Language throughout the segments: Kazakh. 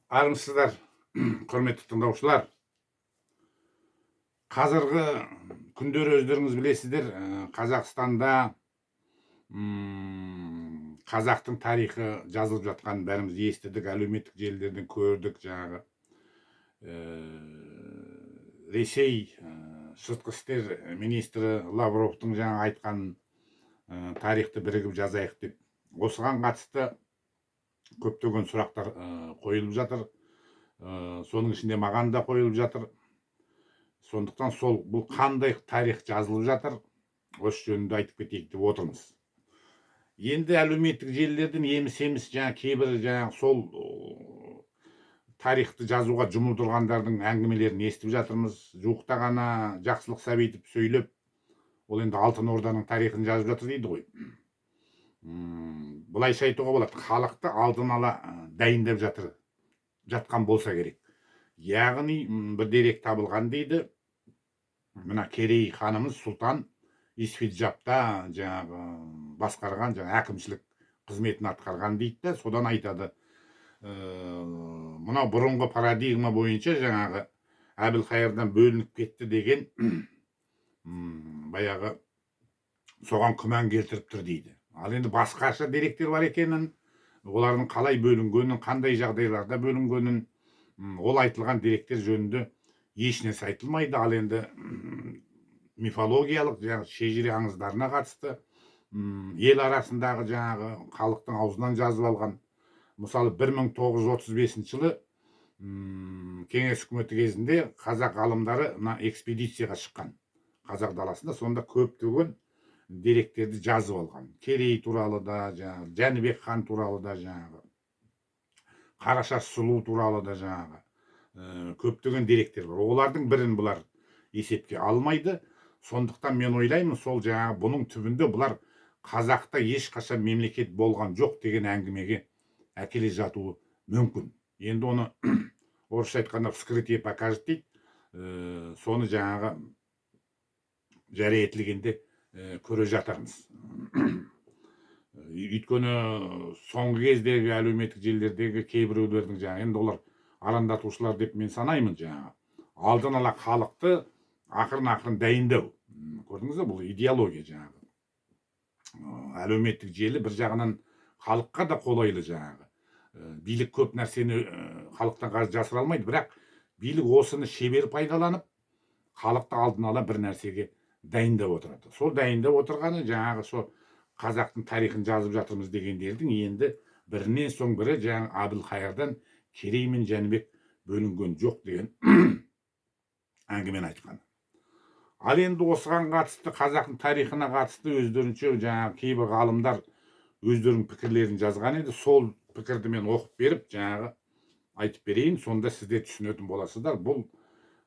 Армысыздар, құрметті тыңдаушылар. Қазіргі күндері өздеріңіз білесіздер, Қазақстанда қазақтың тарихы жазылып жатқан бәріміз естідік, әлеуметтік желілерден көрдік. Жаңағы Ресей сыртқы істер министрі Лавровтың жаңа айтқан тарихты бірігіп жазайық деп. Осыған қатысты көптеген сұрақтар қойылып жатыр. Соның ішінде маған да қойылып жатыр. Сондықтан бұл қандай тарих жазылып жатыр, осы жөнінде айтып кетейік деп отырмыз. Енді әлеуметтік желілерден еміс-еміс кейбір сол тарихты жазуға жұмылдырғандардың әңгімелерін естіп жатырмыз. Жуықта ғана Жақсылық Сәбитов сөйлеп, ол енді Алтын Орданың тарихын жазып жатыр дейді ғой. Былайша айтуға болады, халықты алдын ала дайындап жатқан болса керек. Яғни бір дерек табылған дейді, мына Керей ханымыз Сұлтан Исфиджабта жаңағы басқарған әкімшілік қызметін атқарған дейді. Содан айтады, мынау бұрынғы парадигма бойынша жаңағы Әбілқайырдан бөлініп кетті деген баяғы соған күмән келтіріп тұр дейді. Ал енді басқаша деректер бар екенін, олардың қалай бөлінгенін, қандай жағдайларда бөлінгенін, ол айтылған деректер жөнінде ешнәрсе айтылмайды. Ал енді мифологиялық шежіре аңыздарына қатысты ел арасындағы халықтың аузынан жазып алған, мысалы 1935 жылы кеңес үкіметі кезінде қазақ ғалымдары экспедицияға шыққан қазақ даласында, сонда көптеген деректерді жазып алған. Керей туралы да, Жәнібек хан туралы да, Қарашаш сұлу туралы да көптеген деректер бар. Олардың бірін бұлар есепке алмайды. Сондықтан мен ойлаймын, сол бұның түбінде бұлар қазақта ешқашан мемлекет болған жоқ деген әңгімеге әкеле жатуы мүмкін. Енді оны орысша айтқанда вскрытие покажет дейді. Соны жария етілгенде көре жатармыз. Өйткені соңғы кездегі әлеуметтік желілердегі кейбіреулердің енді олар арандатушылар деп мен санаймын. Алдын ала халықты ақырын дайындау. Көрдіңіз бе, бұл идеология. Әлеуметтік желі бір жағынан халыққа да қолайлы. Билік көп нәрсені халықтан жасыра алмайды, бірақ билік осыны шебер пайдаланып, халықты алдын ала бір нәрсеге дайындап отырады. Сол дайындап отырғаны сол қазақтың тарихын жазып жатырмыз дегендердің енді бірінен соң бірі Әбілқайырдан Керей мен Жәнібек бөлінген жоқ деген әңгімені айтқан. Ал енді осыған қатысты, қазақтың тарихына қатысты өздерінше кейбір ғалымдар өздерінің пікірлерін жазған еді. Сол пікірді мен оқып беріп айтып берейін, сонда сіздер түсінетін боласыздар. Бұл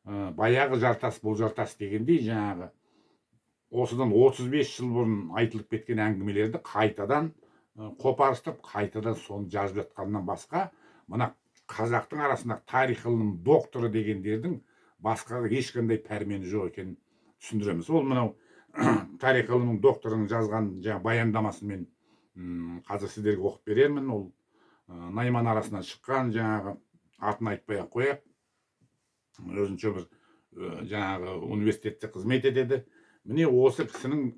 баяғы жартас бұл жартас дегендей осыдан 35 жыл бұрын айтылып кеткен әңгімелерді қайтадан қопарыстырып, қайтадан соны жазып жатқаннан басқа, мына қазақтың арасындағы тарих ғылымының докторы дегендердің басқаға ешқандай пәрмені жоқ екенін түсіндіреміз. Ол мынау тарих ғылымының докторының жазған баяндамасын мен қазір сіздерге оқып берермін. Ол Найман арасынан шыққан, атын айтпай ақ қояйық, өзінше бір университетте қызмет етеді. Міне осы кісінің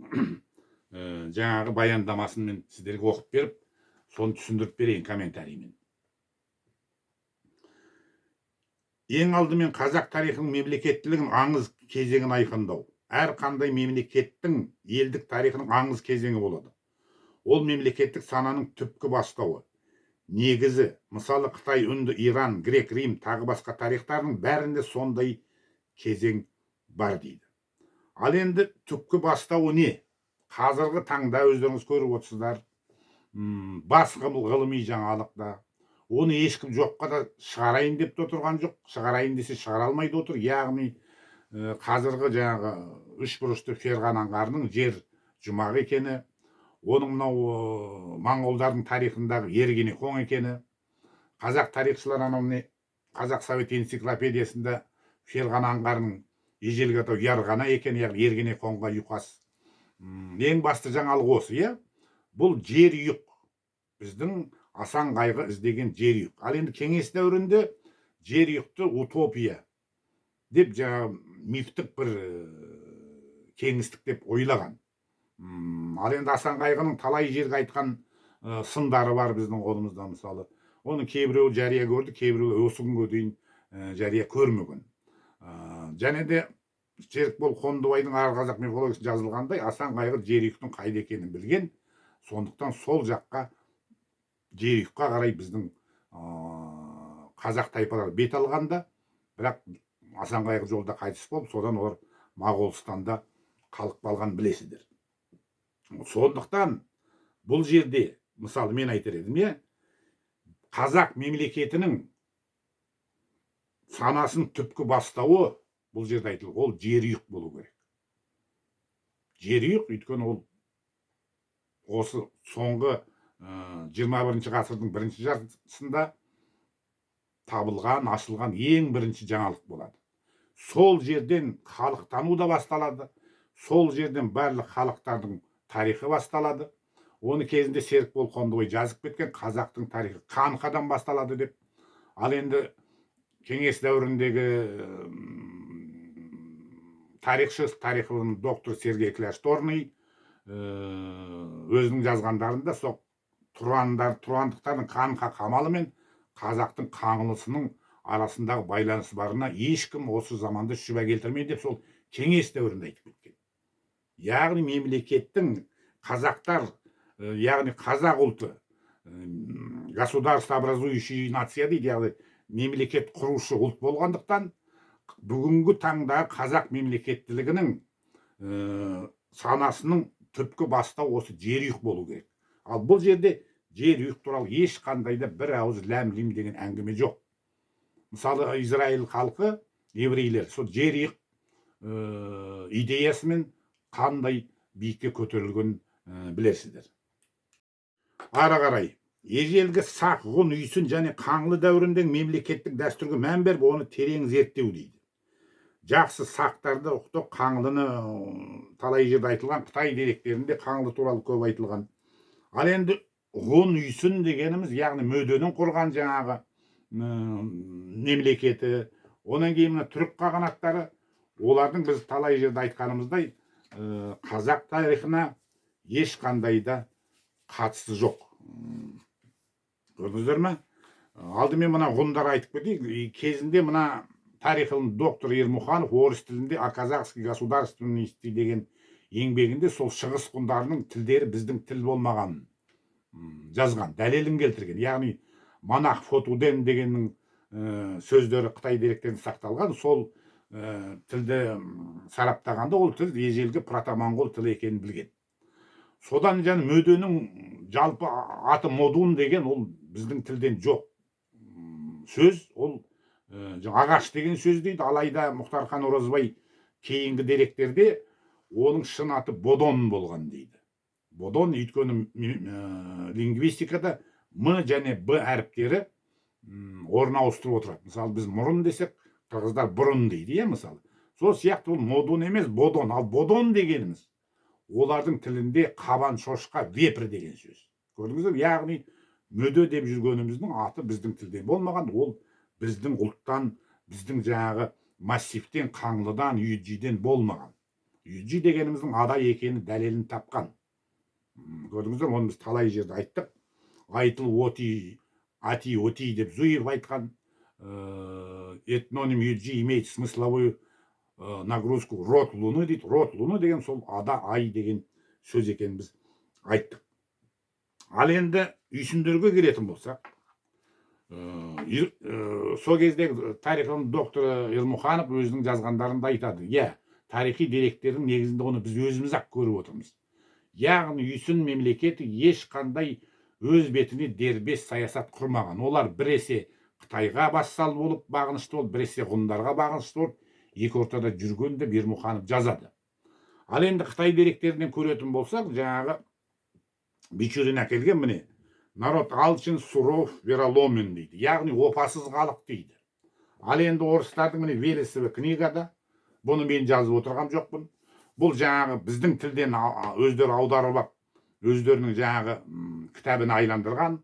баяндамасын мен сіздерге оқып беріп, соны түсіндіріп берейін комментариймен. Ең алдымен қазақ тарихының мемлекеттілігін аңыз кезеңін айқындау. Әр қандай мемлекеттің елдік тарихының аңыз кезеңі болады. Ол мемлекеттік сананың түпкі бастауы. Негізі, мысалы Қытай, Үнді, Иран, Грек, Рим тағы басқа тарихтардың бәрінде сондай кезең бар дейді. Ал енді түпкі бастауы не? Қазіргі таңда өздеріңіз көріп отырсыздар, бас ғылыми жаңалықта. Оны ешкім жоққа да шығарайын деп отырған жоқ. Шығарайын десе шығара алмайды отыр. Яғни қазіргі үш бұрышты Ферғана аңғарының жер жұмақ екені, оның мынау моңғолдардың тарихындағы Ергенекон екені, қазақ тарихшылар қазақ совет энциклопедиясында Ферғана аңғарының ежелгі атау Ярғана екен, яғни Ергенеконға ұйқас. Ең басты жаңалық осы, бұл жер ұйық. Біздің асан қайғы іздеген жерұйық. Ал енді кеңес дәуірінде жерұйықты утопия деп жаңағы мифтік бір кеңістік деп ойлаған. Ал енді асан қайғының талай жерге айтқан сындары бар біздің қолымызда. Мысалы оны кейбіреуі жария көрді, кейбіреуі осы күнге дейін жария көрмеген. Және де Серікбол Қондыбайдың Ар қазақ мифологиясы жазылғандай, асан қайғы жерұйықтың қайда екенін білген. Сондықтан сол жаққа жерұйыққа қарай біздің қазақ тайпалары бет алғанда, бірақ асан қайғы жолда қайтыс болып, содан олар Моғолстанда қалып қалған білесіздер. Сондықтан бұл жерде, мысалы мен айтар едім, қазақ мемлекетінің санасын түпкі бастауы бұл жерде айтылды, ол жерұйық болу керек. Жерұйық, өйткені ол осы соңғы 21 ғасырдың бірінші жартысында табылған, ашылған ең бірінші жаңалық болады. Сол жерден халықтану да басталады, сол жерден барлық халықтардың тарихы басталады. Оны кезінде Серікбол Қондыбай жазып кеткен, қазақтың тарихы қанқадан басталады деп. Ал енді кеңес дәуіріндегі тарихшы, тарихының доктор Сергей Кляшторный өзінің жазғандарында сол тұрандықтардың қанқа қамалы мен қазақтың қаңлысының арасындағы байланыс барына ешкім осы заманда шүбә келтірмейді деп сол кеңес дәуірінде айтып кеткен. Яғни мемлекеттің қазақтар, яғни қазақ ұлты государство образующий нация дейді, яғни мемлекет құрушы ұлт болғандықтан, бүгінгі таңда қазақ мемлекеттілігінің санасының түпкі бастау осы жерұйық болу керек. Ал бұл жерде жерұйық туралы ешқандай да бір ауыз ләм-лим деген әңгіме жоқ. Мысалы Израиль халқы, еврейлер, сол жерұйық идеясымен қандай биікке көтерілген білесіздер. Ары қарай ежелгі сақ, ғұн, үйсін және қаңлы дәуіріндегі мемлекеттік дәстүрге мән беріп, оны терең зерттеу дейді. Жақсы сақтарды ұқтық, қаңлыны талай жерде айтылған, Қытай деректерінде қаңлы туралы көп айтылған. Ал енді ғұн, үйсін дегеніміз, яғни мөденің құрған жаңағы мемлекеті, онан кейін түрік қағанаттары, олардың біз талай жерде айтқанымыздай қазақ тарихына ешқандай да қатысы жоқ. Көрдіңіздер ме? Алдымен мына ғұндар айтып кетейік. Кезінде мына тарихының доктор Ермұханов орыс тілінде «Казахский государственный» деген еңбегінде сол шығыс ғұндарының тілдері біздің тіл болмағанын жазған, дәлелін келтірген. Яғни Монах Фотуден дегеннің сөздері Қытай деректерінде сақталған. Сол тілді сараптағанда ол тіл ежелгі протомоңғол тілі екенін білген. Содан және мөденің жалпы аты модун деген ол біздің тілден жоқ сөз, ол ағаш деген сөз дейді. Алайда Мұхтархан Оразбай кейінгі деректерде оның шын аты бодон болған дейді. Бодон, өйткені лингвистикада м және б әріптері орын ауыстырып отырады. Мысалы біз мұрын десек, қырғыздар бұрын дейді, мысалы. Сол сияқты ол модун емес, бодон. Ал бодон дегеніміз олардың тілінде қабан, шошқа, вепір деген сөз. Көрдіңіздер? Яғни мөде деп жүргеніміздің аты біздің тілден болмаған, ол біздің ұлттан, біздің жаңағы массивтен, қаңлыдан, үйджиден болмаған. Үйджи дегеніміздің адай екені дәлелін тапқан. Көрдіңіздер? Оны біз талай жерде айттық. Айтыл оти, ати, оти деп Зуев айтқан. Этноним үйджи имеет смысловую нагрузку род луны дейді. Род луны деген сол ада, ай деген сөз екенін біз айттық. Ал енді үйсіндерге келетін болсақ, сол кездегі тарихының докторы Ермұханов өзінің жазғандарында айтады. Тарихи деректердің негізінде оны біз өзіміз ақ көріп отырмыз. Яғни үйсін мемлекеті ешқандай өз бетіне дербес саясат құрмаған. Олар біресе Қытайға вассал болып бағынышты болып, біресе ғұндарға бағынышты болып, екі ортада жүрген деп Ермұханов жазады. Ал енді Қытай деректерінен көретін болсақ, жаңағы Бичурин әкелген міне, народ алчын, суров, вероломен дейді. Яғни опасыз халық дейді. Ал енді орыстардың міне Велесова книгада, бұны мен жазып отырған жоқпын. Бұл жаңағы біздің тілден өздері аударып алып, өздерінің жаңағы кітабын айландырған,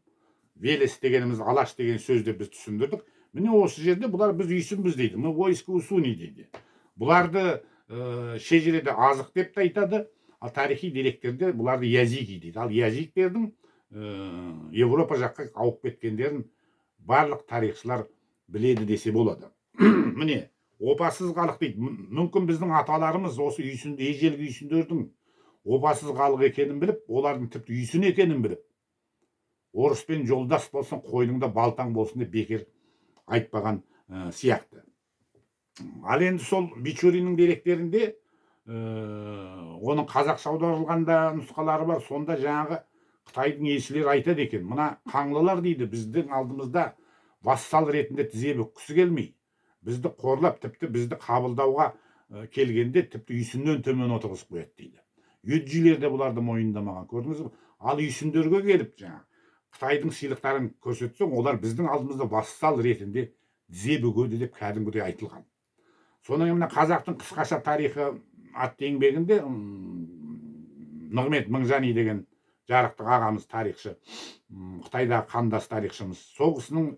велес дегенimiz алаш деген сөзді біз түсіндірдік. Міне осы жерде бұлар біз үйсінбіз дейді. Мы войско усуни дейді. Бұларды шежіреде азық деп те айтады, ал тарихи деректерде бұларды язики дейді. Ал язиктердің Европа жаққа ауып кеткендерін барлық тарихшылар біледі десе болады. Міне опасыз халық дейді. Мүмкін біздің аталарымыз осы ежелгі үйсіндердің опасыз халық екенін біліп, олардың тіпті үйсін екенін біліп, орыспен жолдас болсын, қойныңда балтаң болсын деп бекер айтпаған сияқты. Ал енді сол Бичуриннің деректерінде оның қазақша аударылғанда нұсқалары бар. Сонда жаңағы Қытайдың елшілері айтады екен, мына қаңлылар дейді, біздің алдымызда вассал ретінде тізе бүккісі келмей, бізді қорлап, тіпті бізді қабылдауға келгенде тіпті үйсіннен төмен отырғызып қояды дейді. Юджилер де бұларды мойындамаған, көрдіңіз бе? Ал үйсіндерге келіп жаңағы Қытайдың сыйлықтарын көрсетсең, олар біздің алдымызда вассал ретінде тізе бүгеді деп кәдімгідей айтылған. Содан кейін қазақтың қысқаша тарихы атты еңбегінде Нығмет Мыңжани деген жарықтық ағамыз тарихшы, Қытайдағы қандас тарихшымыз. Сол кісінің,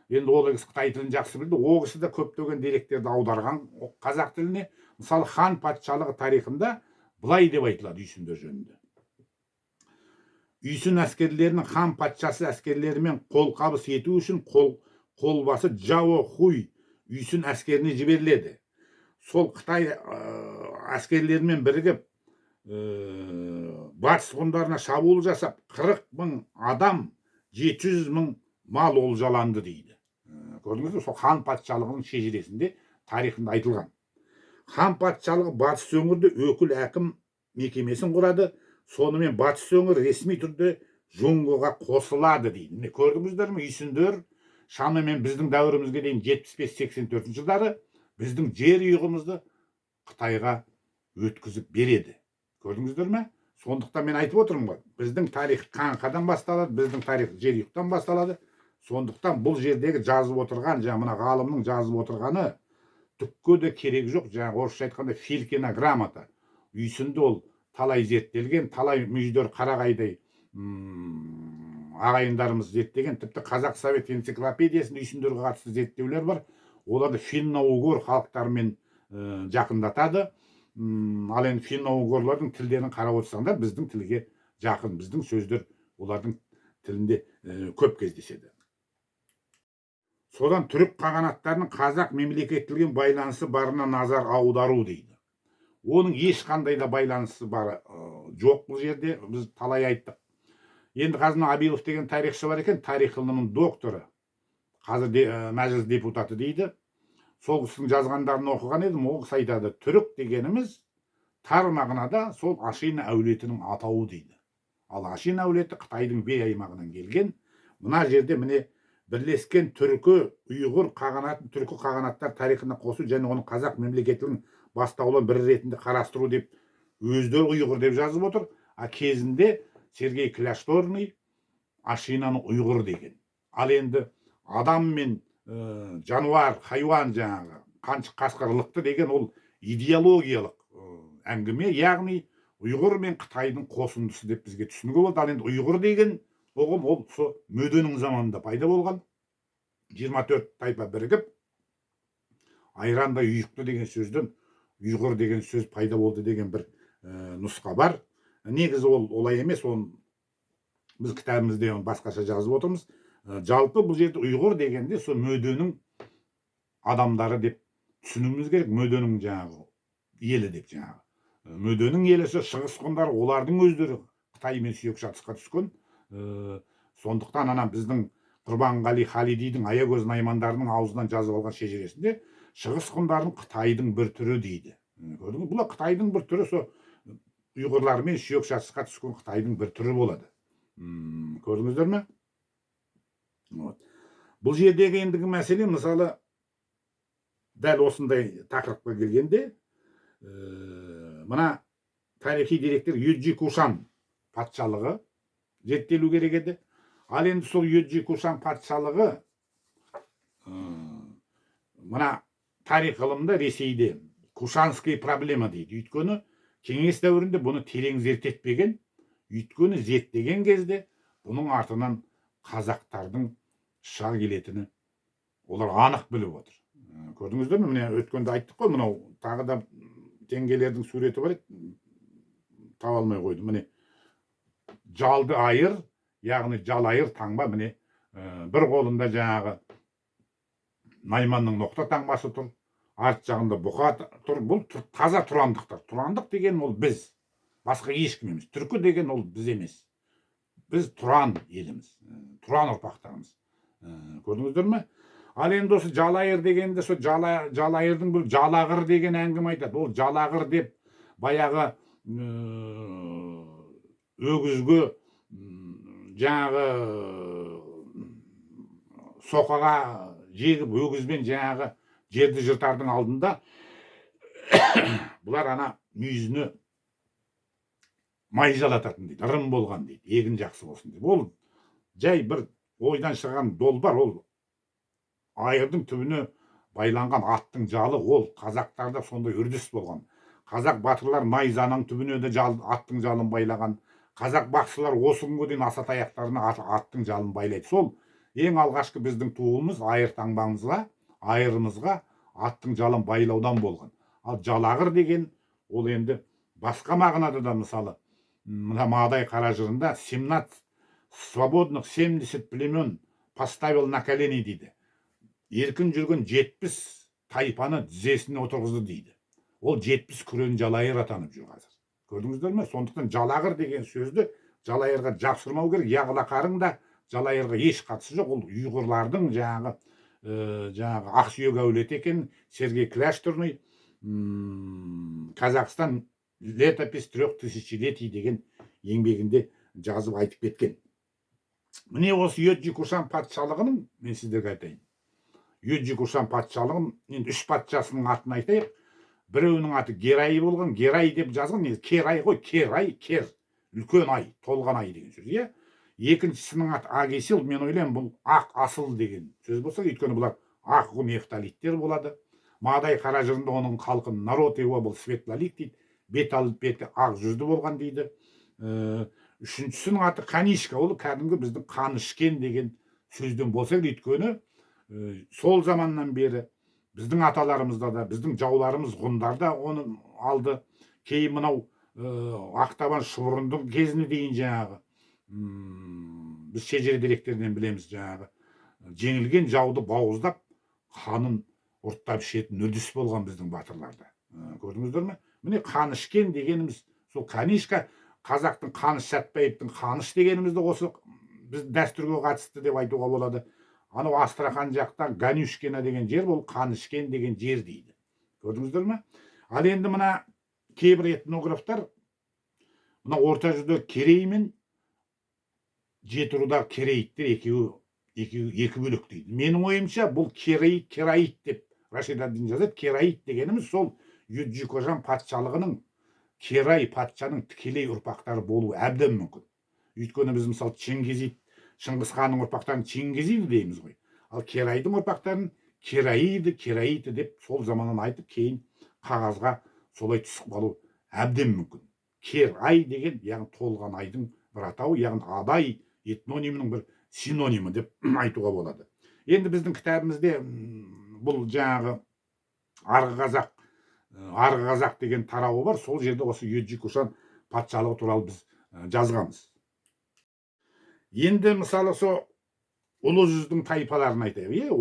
енді ол кісі Қытай тілін жақсы білді, ол кісі де көптеген деректерді аударған қазақ тіліне. Мысалы хан патшалығы тарихында былай деп айтылады үйсіндер жөнінде. Үйсін әскерлерінің хан патшасы әскерлерімен қолқабыс ету үшін қолбасы Джао Хуй үйсін әскеріне жіберіледі. Сол Қытай әскерлерімен бірігіп батыс ғұндарына шабуыл жасап, 40.000 адам, 700.000 мал олжаланды дейді. Көрдіңіз бе? Сол хан патшалығының шежіресінде тарихында айтылған. Хан патшалығы батыс өңірде өкіл әкім мекемесін құрады. Сонымен батыс өңір ресми түрде Жоңғоға қосылады дейді. Міне көрдіңіздер ме? Үйсіндер шамамен біздің дәуірімізге дейін 75-84 жылдары біздің жер үйғымызды Қытайға өткізіп береді. Көрдіңіздер ме? Сондықтан мен айтып отырмын ғой, біздің тарих қаңқадан басталады, біздің тарих жер үйіктен басталады. Сондықтан бұл жердегі жазып отырған, мына ғалымның жазып отырғаны түкке де керегі жоқ. Орысша айтқанда Филькина грамота. Үйсінді ол талай зерттелген, талай мүйіздер қарағайдай ағайындарымыз зерттеген, тіпті қазақ совет энциклопедиясында үйсіндерге қатысты зерттеулер бар. Оларды финно-угор халықтарымен жақындатады. Ал енді финно-угорлардың тілдерін қарап отырсаңдар, біздің тілге жақын, біздің сөздер олардың тілінде көп кездеседі. Содан түрік қағанаттарының қазақ мемлекеттілігімен байланысы барына назар аудару дейді. Оның ешқандай да байланысы бары жоқ бұл жерде, біз талай айттық. Енді қазір Абилов деген тарихшы бар екен, тарих ғылымының докторы, қазір мәжіліс депутаты дейді. Сол кісінің жазғандарын оқыған едім, ол кісі айтады, түрік дегеніміз тар мағынада сол Ашина әулетінің атауы дейді. Ал Ашина әулеті Қытайдың Бей аймағынан келген. Мына жерде міне бірлескен түркі ұйғыр қағанатын, түркі қағанаттар тарихына қосу және оның қазақ мемлекетінің бастаулы бір ретінде қарастыру деп өздері ұйғыр деп жазып отыр. А кезінде Сергей Кляшторный Ашинаны ұйғыр деген. Ал енді адам мен жануар, хайуан жаңағы қаншық қасқырлықты деген ол идеологиялық әңгіме, яғни ұйғыр мен Қытайдың қосындысы деп бізге түсінуге болады. Ал енді ұйғыр деген ұғым ол Мөденің заманында пайда болған. 24 тайпа бірігіп, айранда үйікті деген сөзден ұйғыр деген сөз пайда болды деген бір нұсқа бар. Негізі ол олай емес, оны біз кітабымызда басқаша жазып отырмыз. Жалпы бұл жерде ұйғыр дегенде сол Мөденің адамдары деп түсінуіміз керек. Мөденің жаңағы елі деп жаңағы. Мөденің елесі шығыс ғұндары, олардың өздері Қытаймен сүйек шатысқа түскен. Сондықтан біздің Құрбанғали Халидидің Аягөз наймандарының аузынан жазып алған шежіресінде шығыс ғұндардың Қытайдың бір түрі дейді. Көрдіңіз, бұл Қытайдың бір түрі, сол ұйғырлармен сүйек шатысқа түскен Қытайдың бір түрі болады. Көрдіңіздер ме? Бұл жердегі ендігі мәселе, мысалы, дәл осындай тақырыпқа келгенде, мына тарихи деректер Юджи Кушан патшалығы зерттелу керек еді. Ал енді сол Юджи Кушан патшалығы мына тарих ғылымында Ресейде Кушанский проблема дейді. Өйткені кеңес дәуірінде бұны терең зерттетпеген, өйткені зерттеген кезде бұның артынан қазақтардың шыға келетіні олар анық біліп отыр. Көрдіңіздер ме? Міне өткенде айттық қой, мынау тағы да теңгелердің суреті бар еді, таба алмай қойдым. Міне жалды айыр, яғни жалайыр таңба, міне бір қолында жаңағы Найманның ноқта таңбасы тұр, арт жағында бұқа тұр. Бұл таза тұрандықтар. Тұрандық деген ол біз, басқа ешкім емес. Түркі деген ол біз емес. Біз тұран еліміз, тұран ұрпақтарымыз. Көрдіңіздер ме? Ал енді осы жалайыр дегенде, сол жалайырдың бұл жалағыр деген әңгіме айтады. Ол жалағыр деп баяғы өгізге жаңағы соқаға жегіп өгізбен жаңағы жерді жыртардың алдында бұлар ана мүйізіне май жалататын дейді, ырым болған дейді, егін жақсы болсын деп. Ол жай бір ойдан шығған долбар, ол айырдың түбіне байланған аттың жалы, ол қазақтарда сондай үрдіс болған. Қазақ батырлар найзаның түбіне де аттың жалын байлаған. Қазақ бақсылар осы күнге дейін асатаяқтарына аттың жалын байлайды. Сол ең алғашқы біздің туымыз айыр таңбамызға, айырымызға аттың жалын байлаудан болған. Ал жалағыр деген ол енді басқа мағынада да, мысалы мына Мадай қара жырында 17 свободных 70 племен поставил на колени дейді. Еркін жүрген 70 тайпаны тізесіне отырғызды дейді. Ол 70 күрен жалайыр атанып жүр қазір. Көрдіңіздер ме? Сондықтан жалағыр деген сөзді жалайырға жапсырмау керек. Яғлақарың да жалайырға еш қатысы жоқ. Ол ұйғырлардың жаңағы ақсүйек әулеті екен. Сергей Кляштурный Қазақстан летопись 3000 деген еңбегінде жазып айтып кеткен. Міне осы Йоджи Кушан патшалығының, мен сіздерге айтайын. Йоджи Кушан патшалығын, енді 3 патшасының атын айтайық. Біреуінің аты Герай болған, Герай деп жазған, Керай ғой, Керай, кер, үлкен ай, толған ай деген сөз. Екіншісінің аты Агесил, мен ойлаймын, бұл ақ асыл деген сөз болса, өйткені бұлар ақ нефталиттер болады. Мадай қара жырында оның халқын народ его бұл светлолик дейді, бет алып беті ақ жүзді болған дейді. Үшіншісінің аты Канишка, ол кәдімгі біздің қан ішкен деген сөзден болса, өйткені сол заманнан бері біздің аталарымызда да, біздің жауларымыз ғұндар да оны алды. Кейін мынау Ақтабан Шұбырындың кезіне дейін жаңағы біз шежіре деректерінен білеміз, жаңағы жеңілген жауды бауыздап қанын ұрттап ішетін үрдіс болған біздің батырларда. Көрдіңіздер ме? Міне қан ішкен дегеніміз сол Канишка, қазақтың Қаныш Сәтбаевтың Қаныш дегеніміз де осы біз дәстүрге қатысты деп айтуға болады. Анау Астрахан жақта Ганюшкина деген жер, ол Қанышкен деген жер дейді. Көрдіңіздер ме? Ал енді мына кейбір этнографтар мына орта жүзде Керей мен Жетірудағы керейіттер екі бөлек дейді. Менің ойымша бұл керейіт деп Рашид ад-Дин жазады. Керейіт дегеніміз сол Йоджи Кушан патшалығының Керай патшаның тікелей ұрпақтары болуы әбден мүмкін. Өйткені біз мысалы Шыңғыс ханның ұрпақтарын Чингизиді дейміз ғой. Ал Керайдың ұрпақтарын Кераиді деп сол заманнан айтып, кейін қағазға солай түсіп қалу әбден мүмкін. Керай деген, яғни толған айдың бір атауы, яғни адай этнонимінің бір синонимі деп айтуға болады. Енді біздің кітабымызде бұл жаңағы арғы қазақ деген тарауы бар. Сол жерде осы Йоджи Кушан патшалығы туралы біз жазғанбыз. Енді мысалы сол ұлы жүздің тайпаларын айтайық.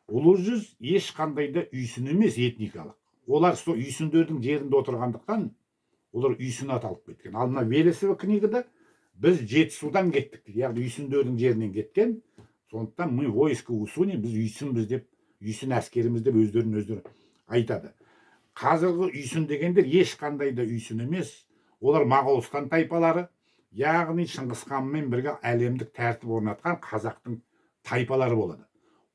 Ұлы жүз ешқандай да үйсін емес, этникалық. Олар сол үйсіндердің жерінде отырғандықтан олар үйсін аталып кеткен. Ал мына Велесова книгада біз Жетісудан кеттік, яғни үйсіндердің жерінен кеткен. Сондықтан мы войско Усуни, біз үйсінбіз деп, үйсін әскеріміз деп өздері айтады. Қазіргі үйсін дегендер ешқандай да үйсін емес. Олар Моғолстан тайпалары, яғни Шыңғыс ханмен бірге әлемдік тәртіп орнатқан қазақтың тайпалары болады.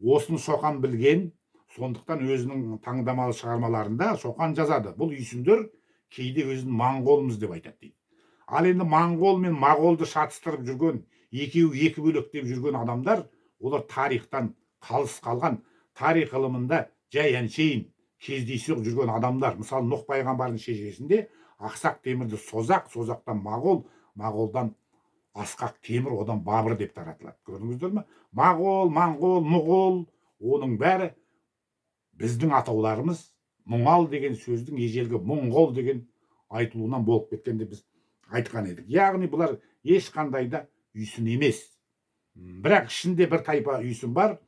Осыны Шоқан білген, сондықтан өзінің таңдамалы шығармаларында Шоқан жазады. Бұл үйсіндер кейде өзін моңғолмыз деп айтады дейді. Ал енді моңғол мен моғолды шатыстырып жүрген, екеуі екі бөлектеп жүрген адамдар, олар тарихтан қалыс қалған, тарих ғылымында жай әншейін кездейсоқ жүрген адамдар. Мысалы Нұх пайғамбардың шежіресінде Ақсақ Темірді Созақ, Созақтан Моғол, Моғолдан асқақ темір, одан бабыр деп таратылады. Көрдіңіздер ме? Мағол, моңғол, мұғол, оның бәрі біздің атауларымыз. Мұңал деген сөздің ежелгі мұңғол деген айтылуынан болып кеткенде біз айтқан едік. Яғни бұлар ешқандай да үйсін емес. Бірақ ішінде бір тайпа үйсін бар.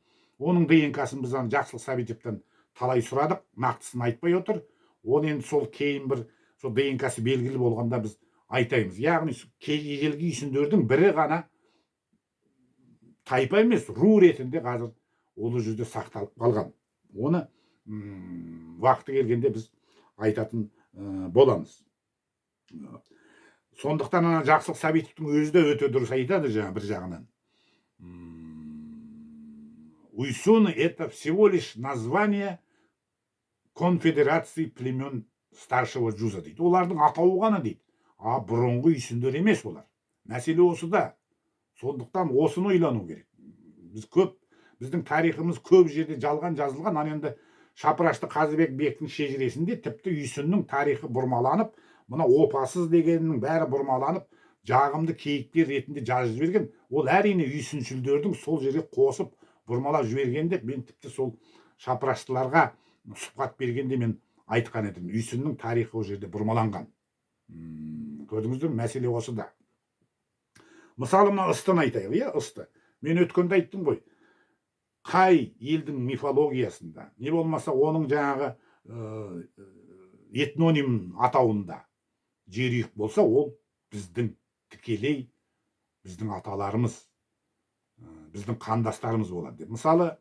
Оның ДНК-сын біз Жақсылық Сәбитовтан талай сұрадық, нақтысын айтпай отыр. Оны енді сол кейін бір сол ДНК-сы белгілі болғанда біз айтаймыз. Яғни ежелгі үйсіндердің бірі ғана тайпа емес, ру ретінде қазір ұлы жүзде сақталып қалған. Оны уақыты келгенде біз айтатын боламыз. Сондықтан ана Жақсылық Сәбитовтың өзі де өте дұрыс айтады, жаңа бір жағынан. Уйсуны это всего лишь название конфедерации племен старшего джуза дейді. Олардың атауы ғана дейді. Бұрынғы үйсіндер емес олар. Мәселе осыда. Сондықтан осыны ойлану керек. Біздің тарихымыз көп жерде жалған жазылған. Енді Шапырашты Қазыбек бектің шежіресінде тіпті үйсіннің тарихы бұрмаланып, мына опасыз дегеннің бәрі бұрмаланып, жағымды кейіпкер ретінде жазып жіберген. Ол әрине үйсіншілдердің сол жерге қосып бұрмалап жібергенде, мен тіпті сол шапыраштыларға сұхбат бергенде мен айтқан едім. Үйсіннің тарихы ол жерде бұрмаланған. Көрдіңіздер, мәселе осыда. Мысалы, мына ыстын айтайық, иә, ысты. Мен өткенде айттым ғой. Қай елдің мифологиясында, не болмаса оның жаңағы этноним атауында жерүйік болса, ол біздің тікелей біздің аталарымыз, біздің қандастарымыз болады. Мысалы,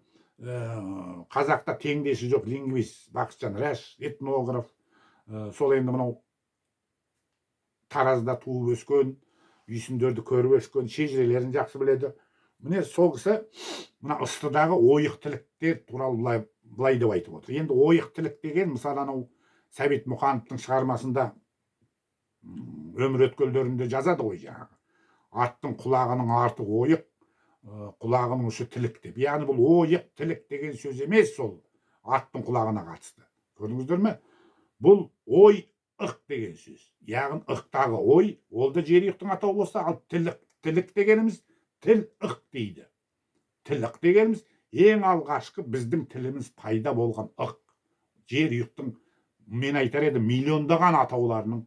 қазақта теңдесі жоқ лингвист Бақытжан Рәш, этнограф, сол енді мынау Таразда туып өскен, үйсіндерді көріп өскен, шежірелерін жақсы біледі. Міне сол кісі мына ыстыдағы ойық тіліктер туралы былай деп айтып отыр. Енді ойық тілік деген, мысалы анау Сәбит Мұқановтың шығармасында өмір өткелдерінде жазады ғой, жаңағы. Аттың құлағының арты ойық, құлағының ұшы тілік деп. Яғни бұл ойық тілік деген сөз емес, сол аттың құлағына қатысты. Көрдіңіздер ме? Бұл ойық деген сөз. Яғни ықтағы ой, ол да жерүйіктің атауы болса, ал тілік дегеніміз тіл-ық дейді. Тіл-ық дегеніміз ең алғашқы біздің тіліміз пайда болған ық. Жерүйіктің, мен айтар едім, миллиондаған атауларының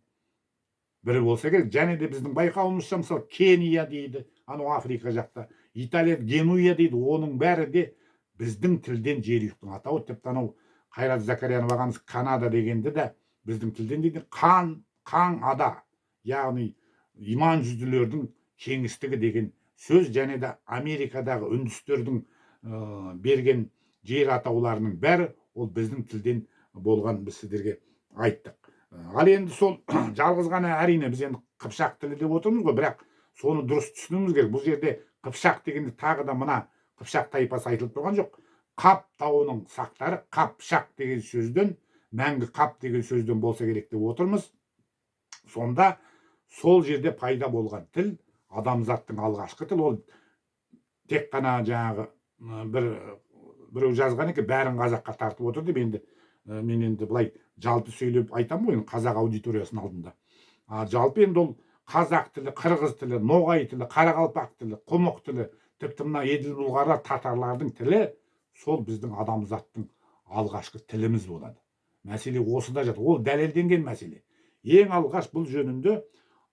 бірі болса керек. Және де біздің байқауымызша, мысалы, Кения дейді, анау Африка жақта, Италия Генуя дейді, оның бәрі де біздің тілден жерүйіктің атауы. Тіпті анау Қайрат Закарьянов ағамыз Канада дегенде де біздің тілден дейді. Қан ада, яғни иман жүзділердің кеңістігі деген сөз. Және де Америкадағы үндістердің берген жер атауларының бәрі ол біздің тілден болған, біз сіздерге айттық. Ал енді сол жалғыз ғана, әрине біз енді қыпшақ тілі деп отырмыз ғой, бірақ соны дұрыс түсінуіміз керек. Бұл жерде қыпшақ дегенде тағы да мына қыпшақ тайпасы айтылып тұрған жоқ. Қап тауының сақтары қапшақ деген сөзден, мәңгі қап деген сөзден болса керек деп отырмыз. Сонда сол жерде пайда болған тіл, адамзаттың алғашқы тіл, ол тек қана жаңағы біреу жазған екен, бәрін қазаққа тартып отыр деп. Енді мен енді былай жалпы сөйлеп айтам ғой, қазақ аудиториясының алдында. Жалпы енді ол қазақ тілі, қырғыз тілі, ноғай тілі, қарақалпақ тілі, құмық тілі, тіпті мына еділ бұлғарлар, татарлардың тілі сол біздің адамзаттың алғашқы тіліміз болады. Мәселе осыда жатыр. Ол дәлелденген мәселе. Ең алғаш бұл жөнінде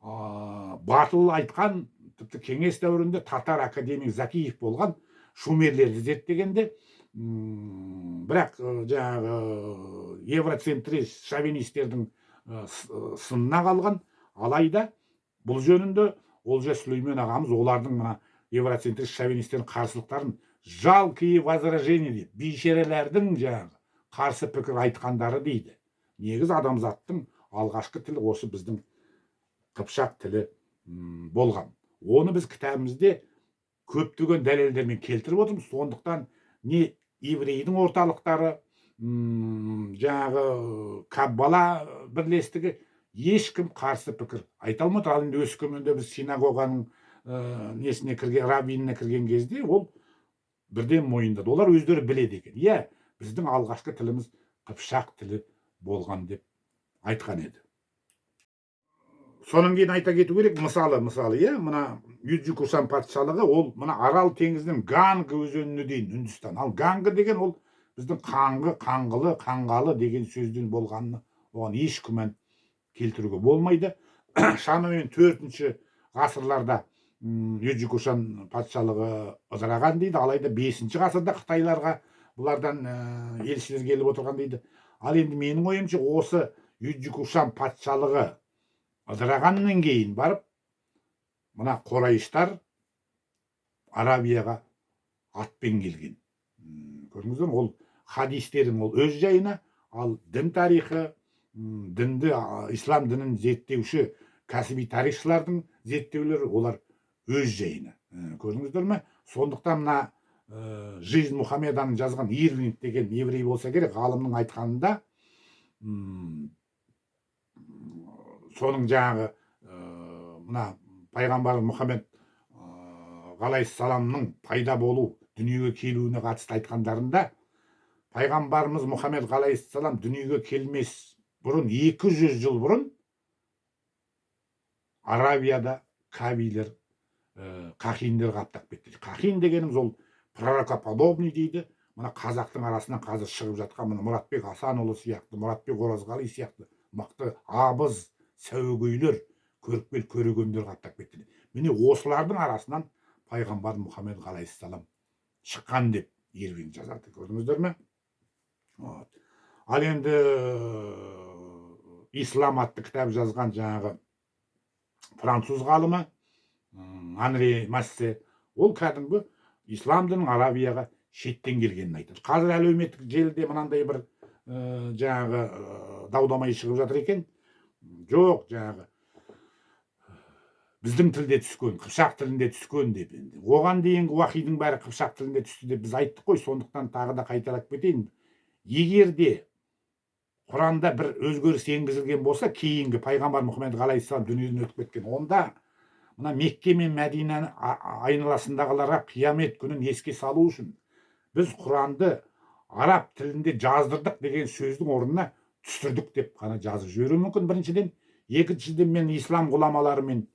батыл айтқан, тіпті кеңес дәуірінде татар академик Закиев болған, шумерлерді зерттегенде, бірақ жаңағы евроцентрист шовинистердің сынына қалған. Алайда бұл жөнінде Олжас Сүлеймен ағамыз олардың мына евроцентрист шовинистердің қарсылықтарын жалкие возражения дейді, бейшерелердің жаңағы қарсы пікір айтқандары дейді. Негіз адамзаттың алғашқы тілі осы біздің қыпшақ тілі болған. Оны біз кітабымызде көптеген дәлелдермен келтіріп отырмыз. Сондықтан не еврейдің орталықтары, жаңағы Каббала бірлестігі, ешкім қарсы пікір айта алмады. Ал енді Өскеменде біз синагоганың несіне кірген, раввиніне кірген кезде ол бірден мойындады. Олар өздері біледі екен. Иә, біздің алғашқы тіліміз қыпшақ тілі болған деп айтқан еді. Сонан кейін айта кету керек, мысалы иә, мына Юджи Кусан патшалығы ол мына Арал теңізінің Ганга өзеніне дейін Үндістан. Ал Ганга деген ол біздің қаңғы, қаңғылы, қаңғалы деген сөзден болғанына оған еш күмән келтіруге болмайды. Шамамен 4-ші ғасырларда Юджи Кушан патшалығы ыдыраған дейді. Алайда 5-ші ғасырда Қытайларға бұлардан елшілер келіп отырған дейді. Ал енді менің ойымша осы Юджи Кушан патшалығы ыдырағаннан кейін барып, мына қорайыштар Арабияға атпен келген. Көрдіңіздер ме? Ол хадистердің ол өз жайына, ал дін тарихы, дінді, ислам дінін зерттеуші кәсіби тарихшылардың зерттеулері олар өз жайына. Көрдіңіздер ме? Сондықтан мына Жизнь Мұхаммеданың жазған Ирвинг деген еврей болса керек, ғалымның айтқанында соның жаңағы мына пайғамбар Мұхаммед ғалайссаламның пайда болу, дүниеге келуіне қатысты айтқандарында, пайғамбарымыз Мұхаммед ғалайссалам дүниеге келмес бұрын 200 жыл бұрын Арабияда кабилер, қақиндер қаптап кетті. Қақин дегеніміз ол пророкоподобный дейді. Мына қазақтың арасынан қазір шығып жатқан мына Мұратбек Асанұлы сияқты, Мұратбек Оразғали сияқты мықты абыз, сәуегейлер, көріпкел көрегендер қаптап кетті. Міне осылардың арасынан пайғамбар Мұхаммед ғалайссалам шыққан деп Ирвинг жазады. Көрдіңіздер ме? Ал енді ислам атты кітап жазған жаңағы француз ғалымы Анри Массе, ол кәдімгі ислам дінінің Арабияға шеттен келгенін айтады. Қазір әлеуметтік желіде мынандай бір жаңағы дау-дамай шығып жатыр екен. Жоқ, жаңағы біздің тілде түскен, қыпшақ тілінде түскен деп. Оған дейінгі уахидің бәрі қыпшақ тілінде түсті деп біз айттық қой. Сондықтан тағы да қайталап кетейін. Егер де Құранда бір өзгеріс енгізілген болса, кейінгі пайғамбар Мұхаммед ғалайссалам дүниеден өтіп кеткен, онда мына Мекке мен Мәдина айналасындағыларға қиямет күнін еске салу үшін біз Құранды араб тілінде жаздырдық деген сөздің орнына түсірдік деп қана жазып жіберуі мүмкін, біріншіден. Екіншіден, мен ислам ғұламаларымен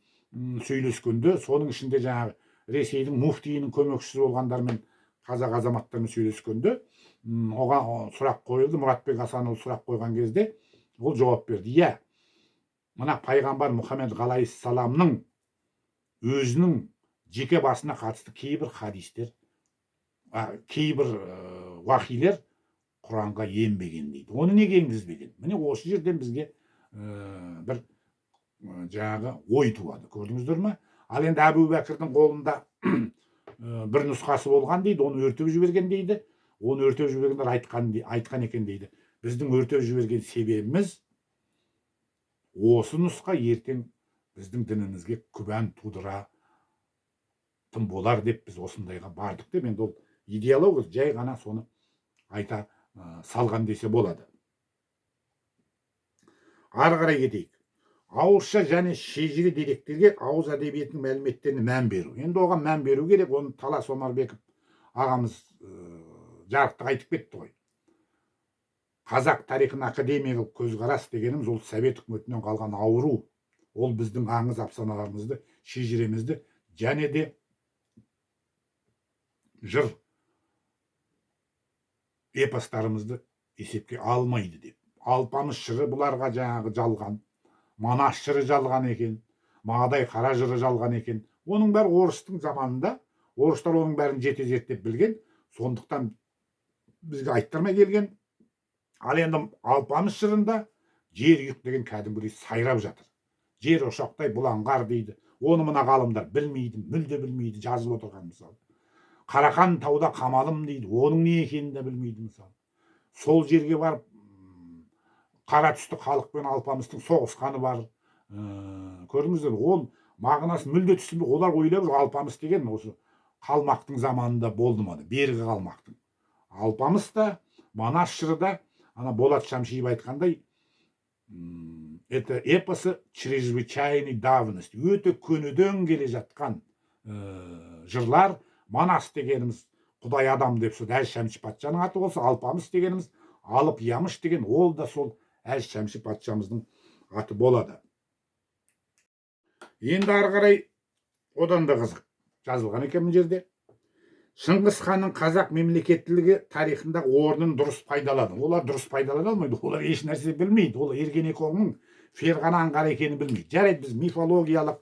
сөйлескенде, соның ішінде жаңағы Ресейдің муфтиінің көмекшісі болғандармен, қазақ азаматтармен сөйлескенде, оған сұрақ қойылды. Мұратбек Асанұлы сұрақ қойған кезде ол жауап берді. Иә, мына пайғамбар Мұхаммед ғалайссаламның өзінің жеке басына қатысты кейбір хадистер, кейбір уахилер Құранға енбеген дейді. Оны неге енгізбеген? Міне осы жерден бізге бір жаңағы ой туады. Көрдіңіздер ме? Ал енді Әбу Бәкірдің қолында бір нұсқасы болған дейді, оны өртеп жіберген дейді. Оны өртеп жібергендер айтқан екен дейді. Біздің өртеп жіберген себебіміз осы нұсқа ертең біздің дінімізге күмән тудыратын болар деп біз осындайға бардық деп. Енді ол идеология, жай ғана соны айта салған десе болады. Ары қарай кетейік. Ауызша және шежіре деректерге ауыз әдебиетінің мәліметтеріне мән беру. Енді оған мән беру керек. Оны Талас Омарбеков ағамыз жарықтық айтып кетті ғой. Қазақ тарихына академиялық көзқарас дегеніміз ол совет үкіметінен қалған ауру. Ол біздің аңыз афсаналарымызды, шежіремізді және де жыр эпостарымызды есепке алмайды деп. Алпамыс жыры бұларға жаңағы жалған, Манас жыры жалған екен, Мағадай қара жыры жалған екен. Оның бәрі орыстың заманында, орыстар оның бәрін жете зерттеп білген. Сондықтан бізге айттырмай келген. Ал енді Алпамыс жырында жер үйік деген кәдімгідей сайрап жатыр. Жер ошақтай бұланғар дейді. Оны мына ғалымдар білмейді, мүлде білмейді, жазып отырған мысалы. Қарақан тауда қамалым дейді. Оның не екенін де білмейді мысалы. Сол жерге барып қара түсті халықпен Алпамыстың соғысқаны бар. Көрдіңіздер, ол мағынасы мүлде түсінбей, олар ойлап жүр Алпамыс деген осы қалмақтың заманында болды ма, бергі қалмақтың. Алпамыс та, Манас жыры да, ана Болат Шамшиев айтқандай, это эпосы чрезвычайной давности, өте көнеден келе жатқан жырлар. Манас дегеніміз Құдай адам деп сол Әз Шәмші патшаның аты болса, Алпамыс дегеніміз Алып Ямыш деген, ол да сол Әз Шәмші патшамыздың аты болады. Енді ары қарай одан да қызық жазылған екен мына жерде. Шыңғыс ханның қазақ мемлекеттілігі тарихындағы орнын дұрыс пайдалады. Олар дұрыс пайдалана алмайды. Олар еш нәрсе білмейді. Ол Эргенеконның Ферғана аңғары екенін білмейді. Жарайды, біз мифологиялық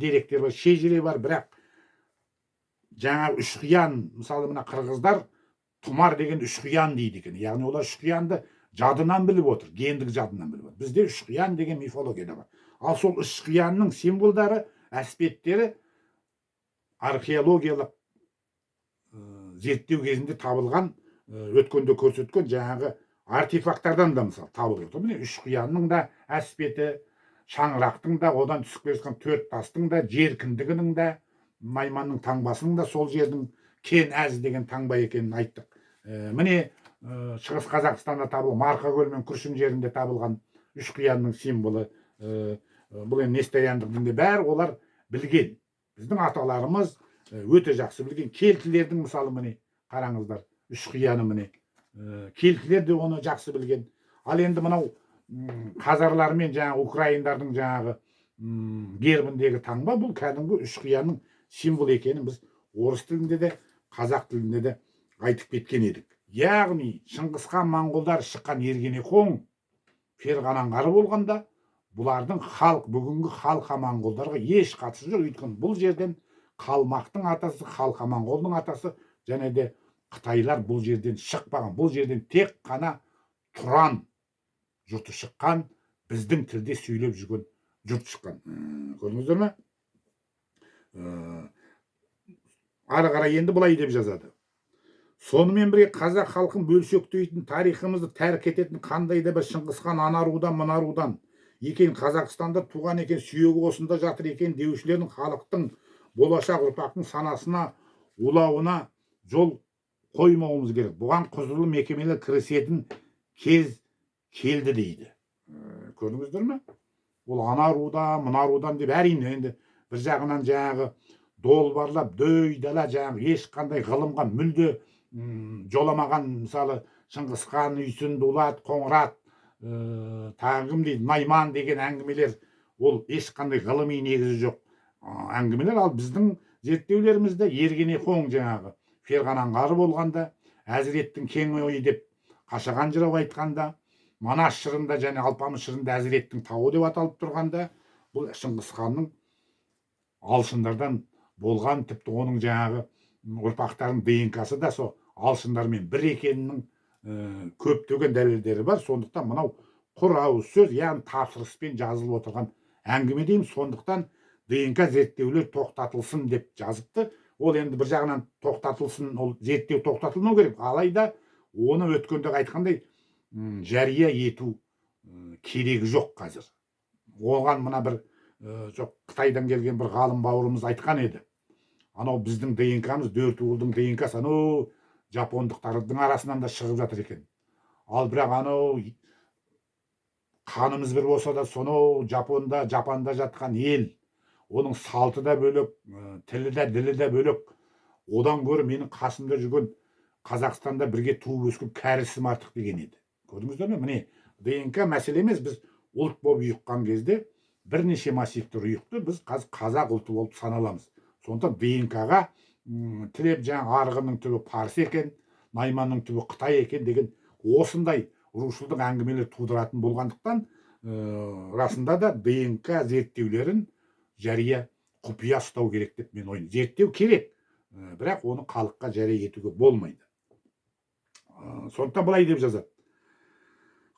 деректер бар, шежіре бар, бірақ жаңа үшқиян, мысалы мына қырғыздар тұмар деген үшқиян дейді екен. Яғни олар үшқиянды жадынан біліп отыр, гендік жадынан біліп отыр. Бізде үшқиян деген мифологияда бар. Ал сол үшқиянның символдары, әспеттері археологиялық зерттеу кезінде табылған, өткенде көрсеткен жаңағы артефакттардан да мысалы табылып отыр. Міне үшқиянның да әспеті, шаңырақтың да, одан түсіп келе жатқан төрт тастың да, жер кіндігінің де, найманның таңбасының да сол жердің кен әз деген таңба екенін айттық. Міне шығыс Қазақстанда табылған Марқакөл мен Күршім жерінде табылған үшқиянның символы, бұл енді Нестояндық дінде бәрі олар білген. Біздің аталарымыз өте жақсы білген. Келтілердің мысалы міне қараңыздар, үшқияны міне. Келтілер де оны жақсы білген. Ал енді мынау қазарлар мен жаңағы украиндардың жаңағы гербіндегі таңба, бұл кәдімгі үшқияның символ екенін біз орыс тілінде де, қазақ тілінде де айтып кеткен едік. Яғни Шыңғысхан моңғолдар шыққан Эргенекон Ферғана аңғары болғанда, бұлардың бүгінгі халқа моңғолдарға еш қатысы жоқ. Өйткені бұл жерден Қалмақтың атасы, халқа моңғолдың атасы, және де Қытайлар бұл жерден шықпаған. Бұл жерден тек қана Тұран жұрты шыққан, біздің тілде сөйлеп жүрген жұрт шыққан. Көрдіңіздер ме? Ары қарай енді былай деп жазады. Сонымен бірге қазақ халқын бөлшектейтін, тарихымызды тәрк ететін қандай да бір Шыңғысхан ана рудан, мына рудан екен, Қазақстанда туған екен, сүйегі осында жатыр екен деушілердің халықтың болашақ ұрпақтың санасына, улауына жол қоймауымыз керек. Бұған құзырлы мекемелер кірісетін кез келді дейді. Көрдіңіздер ме? Ол ана рудан, мына рудан деп, әрине енді бір жағынан жаңағы долбарлап, дөйдала жаңағы ешқандай ғылымға мүлде жоламаған, мысалы Шыңғысхан, Үйсін, Дулат, Қоңырат, тағы кім дейді, Найман деген әңгімелер, ол ешқандай ғылыми негізі жоқ әңгімелер. Ал біздің зерттеулерімізде Эргенекон жаңағы Ферғана аңғары болғанда, Әзіреттің кең ойы деп Қашаған жырау айтқанда, Манас жырында және Алпамыс жырында Әзіреттің тауы деп аталып тұрғанда, бұл Шыңғысханның алшындардан болған, тіпті оның жаңағы ұрпақтарының ДНК-сы да сол алшындармен бір екенінің көптеген дәлелдері бар. Сондықтан мынау құр ауыз сөз, яғни тапсырыспен жазылып отырған әңгіме дейміз. Сондықтан ДНК зерттеулер тоқтатылсын деп жазыпты. Ол енді бір жағынан тоқтатылсын, ол зерттеу тоқтатылмау керек. Алайда оны өткенде айтқандай жария ету керегі жоқ қазір. Оған мына бір жоқ Қытайдан келген бір ғалым бауырымыз айтқан еді. Анау біздің ДНК-мыз, Дөртуылдың ДНК-сы анау жапондықтардың арасынан да шығып жатыр екен. Ал бірақ анау қанымыз бір болса да, сонау Жапанда жатқан ел, оның салты да бөлек, тілі де, ділі де бөлек. Одан гөрі менің қасымда жүрген Қазақстанда бірге туып өскен кәрісім артық деген еді. Көрдіңіздер ме? Міне ДНК мәселе емес. Біз ұлт болып ұйыққан кезде бірнеше массивтер ұйықты, біз қазақ ұлты болып саналамыз. Сондықтан ДНК-ға тіреп жаңа арғынның түбі парсы екен, найманның түбі Қытай екен деген осындай рушылдық әңгімелер тудыратын болғандықтан, расында да ДНК зерттеулерін жария құпия ұстау керек деп мен ойлаймын. Зерттеу керек, бірақ оны халыққа жария етуге болмайды. Сондықтан былай деп жазады.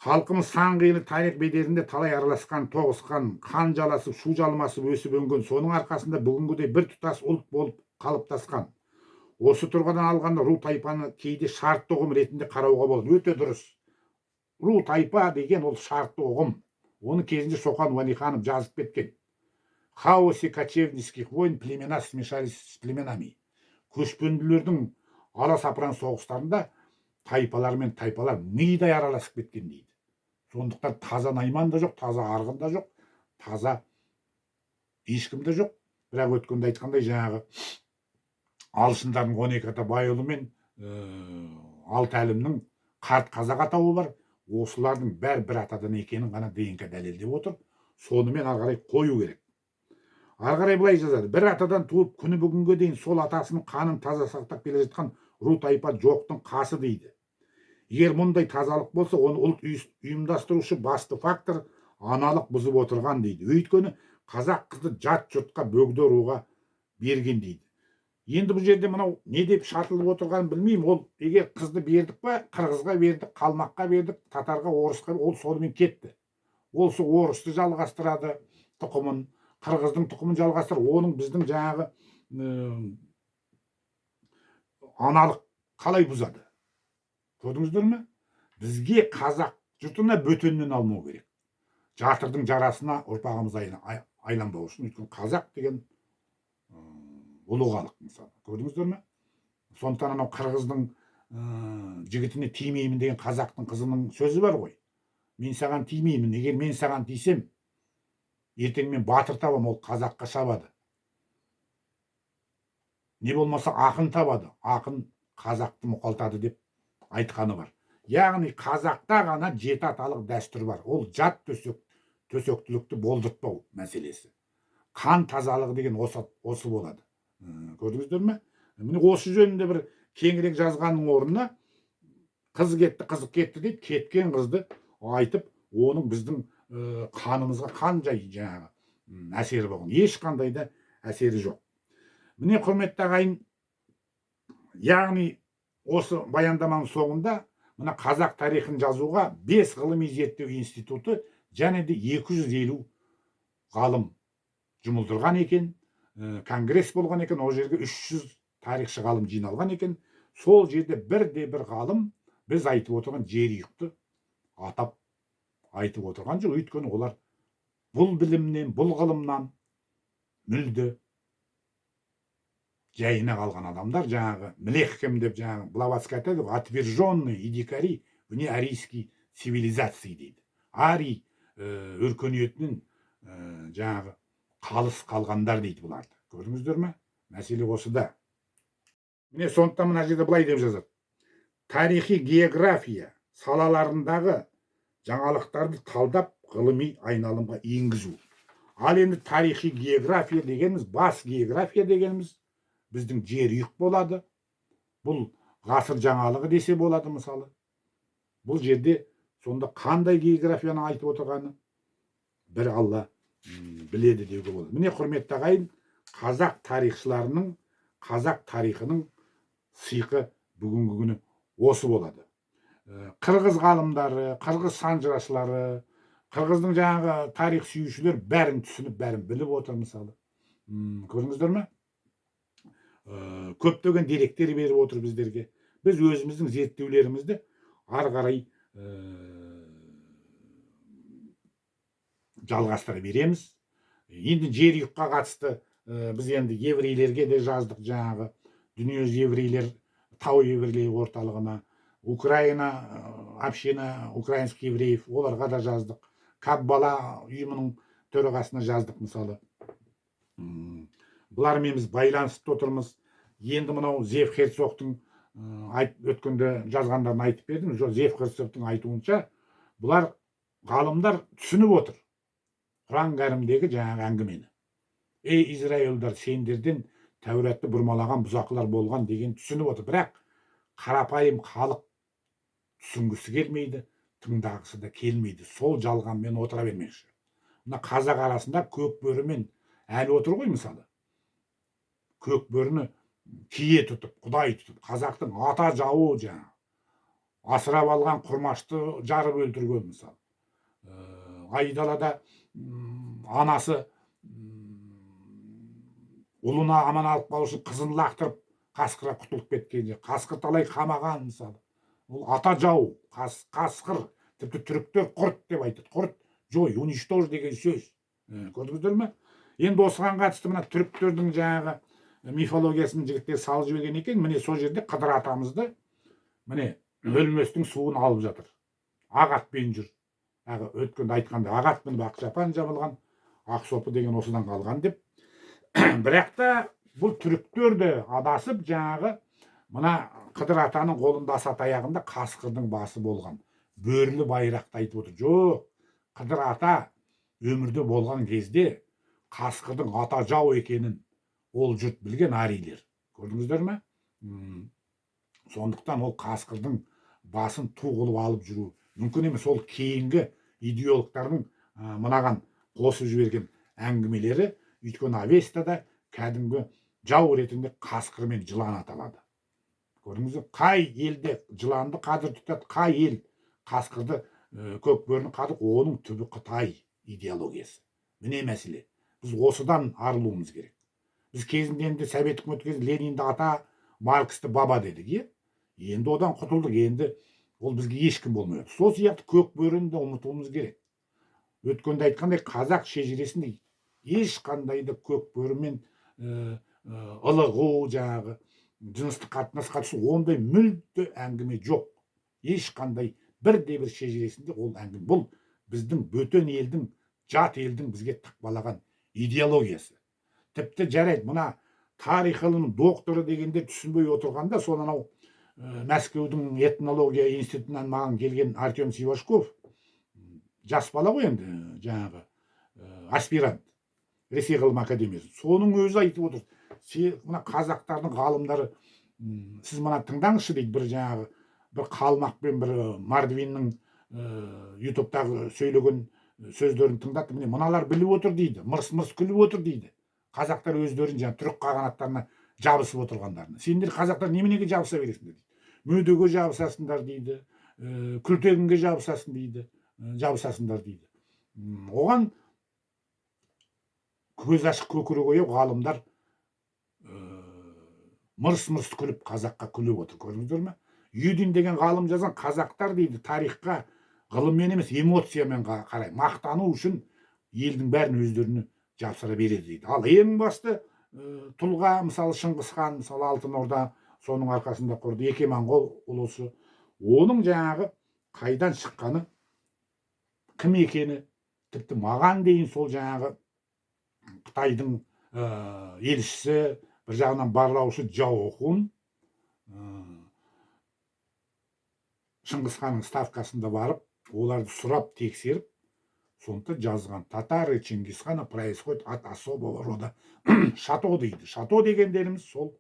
Халқымыз сан қилы тарих бедерінде талай араласқан, тоғысқан, қан жаласып, шу жалмасып өсіп өнген, соның арқасында бүгінгідей бір тұтас ұлт болып қалыптасқан. Осы тұрғыдан алғанда ру тайпаны кейде шартты ұғым ретінде қарауға болады. Өте дұрыс. Ру тайпа деген ол шартты ұғым. Оны кезінде Шоқан Уәлиханов жазып кеткен. Хаосе кочевнических войн племена смешались с племенами. Көшпенділердің аласапыран соғыстарында тайпалар мен тайпалар мидай араласып кеткен дейді. Сондықтан таза найман да жоқ, таза арғын да жоқ, таза ешкім де жоқ. Бірақ өткенде айтқандай жаңағы алшындардың 12 ата байұлы мен 6 әлімнің қарт қазақ атауы бар. Осылардың бәрі бір атадан екенін ғана ДНК дәлелдеп отыр. Сонымен ары қарай қою керек. ары қарай былай жазады: бір атадан туып күні бүгінге дейін сол атасының қанын таза сақтап келе жатқан ру тайпа жоқтың қасы дейді. Егер мұндай тазалық болса, оны ұлт ұйымдастырушы басты фактор аналық бұзып отырған дейді. Өйткені қазақ қызды жат жұртқа бөгде ұруға берген дейді. Енді бұл жерде мынау не деп шатылып отырғанын білмеймін. Ол егер қызды бердік па, қырғызға бердік, қалмаққа бердік, татарға, орысқа, ол сонымен кетті. Ол сол орысты жалғастырады тұқымын, қырғыздың тұқымын жалғастырады. Оның біздің жаңағы аналық қалай бұзады? Көрдіңіздер ме? Бізге қазақ жұртына бөтеннен алмау керек. Жатырдың жарасына ұрпағымыз айланбау үшін. Өйткені қазақ деген ұлы халық мысалы. Көрдіңіздер ме? Сондықтан анау қырғыздың жігітіне тимеймін деген қазақтың қызының сөзі бар ғой. Мен саған тимеймін. Егер мен саған тисем, ертең мен батыр табам, ол қазаққа шабады. Не болмаса ақын табады. Ақын қазақты мұқалтады деп айтқаны бар. Яғни қазақта ғана жеті аталық дәстүр бар. Ол жат төсектілікті болдыртпау мәселесі. Қан тазалығы деген осы болады. Көрдіңіздер ме? Міне осы жөнінде бір кеңірек жазғанның орнына қыз кетті, қызық кетті дейді. Кеткен қызды айтып, оның біздің қанымызға қандай жаңағы әсері болған. Ешқандай да әсері жоқ. Міне құрметті ағайын, яғни осы баяндаманың соңында мына қазақ тарихын жазуға 5 ғылыми зерттеу институты және де 250 ғалым жұмылдырған екен. Конгресс болған екен, ол жерге 300 тарихшы ғалым жиналған екен. Сол жерде бір ғалым біз айтып отырған жерұйықты атап айтып отырған жоқ. Өйткені олар бұл білімнен, бұл ғылымнан мүлде жайына қалған адамдар, жаңағы Млехкем деп жаңағы Блаватский айтады, отверженные и дикари вне арийской цивилизации дейді. Арий өркениетінің жаңағы қалыс қалғандар дейді бұларды. Көрдіңіздер ме? Мәселе осыда. Міне сондықтан мына жерде былай деп жазады: тарихи география салаларындағы жаңалықтарды талдап ғылыми айналымға енгізу. Ал енді тарихи география дегеніміз, бас география дегеніміз біздің жерұйық болады. Бұл ғасыр жаңалығы десе болады мысалы. Бұл жерде сонда қандай географияны айтып отырғаны бір Алла біледі деуге болады. Міне құрметті ағайын, қазақ тарихшыларының, қазақ тарихының сыйқы бүгінгі күні осы болады. Қырғыз ғалымдары, қырғыз санжырашылары, қырғыздың жаңағы тарих сүйушілер бәрін түсініп, бәрін біліп отыр мысалы. Көрдіңіздер ме? Көптеген деректер беріп отыр біздерге. Біз өзіміздің зерттеулерімізді ары қарай жалғастыра береміз. Енді жерұйыққа қатысты біз енді еврейлерге де жаздық, жаңағы дүниежүзі еврейлер, тау еврейлер орталығына, Украина, община украинских евреев, оларға да жаздық. Каббала ұйымының төрағасына жаздық мысалы. Бұлармен біз байланысып отырмыз. Енді мынау Зев Херцогтың өткенде жазғандарын айтып бердім. Зев Херцогтың айтуынша бұлар ғалымдар түсініп отыр Құран кәрімдегі жаңағы әңгімені. Ей Израильдар, сендерден Тәуратты бұрмалаған бұзақылар болған деген түсініп отыр. Бірақ қарапайым халық түсінгісі келмейді, тыңдағысы да келмейді. Сол жалғанмен отыра бермекші. Мына қазақ арасында көк бөрімен әлі отыр ғой мысалы. Көк бөріні кие тұтып, құдай тұтып, қазақтың ата жауы жаңа асырап алған Құрмашты жарып өлтірген мысалы. Айдалада анасы ұлына аман алып қалу үшін қызын лақтырып қасқырға құтылып кеткенде, қасқыр талай қамаған мысалы. Ол ата жау, қасқыр, тіпті түріктер құрт деп айтады. Құрт, жой, уничтож деген сөз. Көрдіңіздер ме? Енді осыған қатысты мына түріктердің жаңағы мифологиясын жігіттер салып жіберген екен. Міне сол жерде Қыдыр атамызды міне өлместің суын алып жатыр. Ақ атпен жүр. Өткенде айтқанда ақ атпен ақ жапан жабылған, ақ сопы деген осыдан қалған деп. Бірақ та бұл түріктер де адасып жаңағы мына Қыдыр атаның қолында аса таяғында қасқырдың басы болған. Бөрілі байрақты айтып отыр. Жоқ, Қыдыр ата өмірде болған кезде қасқырдың ата жау екенін ол жұрт білген арийлер. Көрдіңіздер ме? Сондықтан ол қасқырдың басын ту қылып алып жүру мүмкін емес. Ол кейінгі идеологтардың мынаған қосып жіберген әңгімелері. Өйткені Авестада кәдімгі жау ретінде қасқыр мен жылан аталады. Көрдіңіз бе? Қай елде жыланды қадір тұтады, қай ел қасқырды көкбөріні қадір, оның түбі Қытай идеологиясы. Міне мәселе. Біз осыдан арылуымыз керек. Біз кезінде енді совет үкіметі кезінде Ленинді ата, Марксті баба дедік, иә? Енді одан құтылдық, енді ол бізге ешкім болмайды. Сол сияқты көкбөріні де ұмытуымыз керек. Өткенде айтқандай, қазақ шежіресінде ешқандай да көкбөрімен ылығу, жаңағы жыныстық қатынасқа қатысу, ондай мүлде әңгіме жоқ. Ешқандай бірде-бір шежіресінде ол әңгіме. Бұл біздің бөтен елдің, жат елдің бізге тықпалаған идеологиясы. Тіпті жарайды, мына тарих ғылымының докторы дегенде түсінбей отырғанда, сол анау Мәскеудің этнология институтынан маған келген Артем Сивашков, жас бала ғой енді, жаңағы аспирант, Ресей ғылым академиясы. Соның өзі айтып отыр. Мына қазақтардың ғалымдары, сіз мына тыңдаңызшы дейді, бір жаңағы бір Қалмақпен бір Мардвиннің ютубтағы сөйлеген сөздерін тыңдатты. Міне мыналар біліп отыр дейді, мырс-мырс күліп отыр дейді. Қазақтар өздерін жаңа түрік қағанаттарына жабысып отырғандарына. Сендер қазақтар неменеге жабыса бересіңдер дейді. Мөдеге жабысасыңдар дейді, күлтегінге жабысасыңдар дейді. Оған көз ашық көкірек ояу ғалымдар мырс-мырс күліп қазаққа күліп отыр. Көрдіңіздер ме? Юдин деген ғалым жазған, қазақтар дейді тарихқа ғылыммен емес эмоциямен қарай, мақтану үшін елдің бәрін өздеріне жапсыра береді дейді. Ал ең басты тұлға, мысалы Шыңғыс хан, мысалы Алтын Орда соның арқасында құрды, Еке Моңғол ұлысы. Оның жаңағы қайдан шыққаны, кім екені, тіпті маған дейін сол жаңағы Қытайдың елшісі, бір жағынан барлаушы Жау Оқун Шыңғыс ханның ставкасында барып, оларды сұрап тексеріп, сонда жазған: татары Чингисхана происходит от особого рода шато дейді. Шато дегендеріміз сол